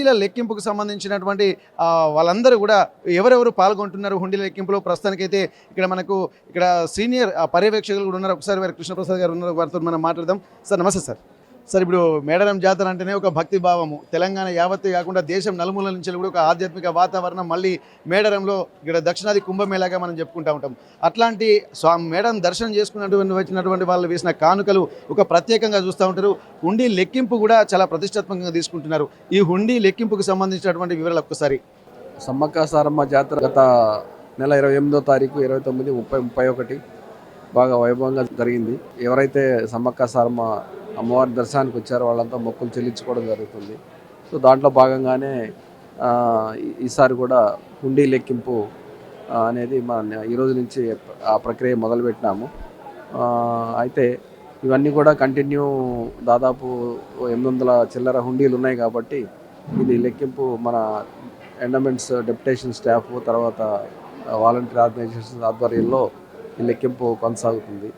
హుండీల లెక్కింపుకు సంబంధించినటువంటి వాళ్ళందరూ కూడా ఎవరెవరు పాల్గొంటున్నారు హుండీల లెక్కింపులో ప్రస్తుతానికైతే ఇక్కడ సీనియర్ పర్యవేక్షకులు కూడా ఉన్నారు. ఒకసారి వారి కృష్ణప్రసాద్ గారు ఉన్నారు, వారితో మనం మాట్లాడదాం. సార్ నమస్తే సార్. సార్ ఇప్పుడు మేడారం జాతర అంటేనే ఒక భక్తి భావము, తెలంగాణ యావత్తే కాకుండా దేశం నలుమూలల నుంచి కూడా ఒక ఆధ్యాత్మిక వాతావరణం మళ్ళీ మేడారంలో ఇక్కడ దక్షిణాది కుంభమేళాగా మనం చెప్పుకుంటూ ఉంటాం. అట్లాంటి మేడారం దర్శనం చేసుకున్నటువంటి వచ్చినటువంటి వాళ్ళు వేసిన కానుకలు ఒక ప్రత్యేకంగా చూస్తూ ఉంటారు. హుండీ లెక్కింపు కూడా చాలా ప్రతిష్టాత్మకంగా తీసుకుంటున్నారు. ఈ హుండీ లెక్కింపుకు సంబంధించినటువంటి వివరాలు ఒక్కసారి. సమ్మక్క సారమ్మ జాతర గత నెల 28వ తారీఖు 29, 30, 31 బాగా వైభవంగా జరిగింది. ఎవరైతే సమ్మక్క సారమ్మ అమ్మవారి దర్శనానికి వచ్చారో వాళ్ళంతా మొక్కులు చెల్లించుకోవడం జరుగుతుంది. సో దాంట్లో భాగంగానే ఈసారి కూడా హుండీ లెక్కింపు అనేది మన ఈరోజు నుంచి ఆ ప్రక్రియ మొదలుపెట్టినాము. అయితే ఇవన్నీ కూడా కంటిన్యూ దాదాపు 800 చిల్లర హుండీలు ఉన్నాయి కాబట్టి ఇది లెక్కింపు మన ఎండోమెంట్స్ డెప్యుటేషన్ స్టాఫ్ తర్వాత వాలంటీర్ ఆర్గనైజేషన్స్ ఆధ్వర్యంలో ఈ లెక్కింపు కొనసాగుతుంది.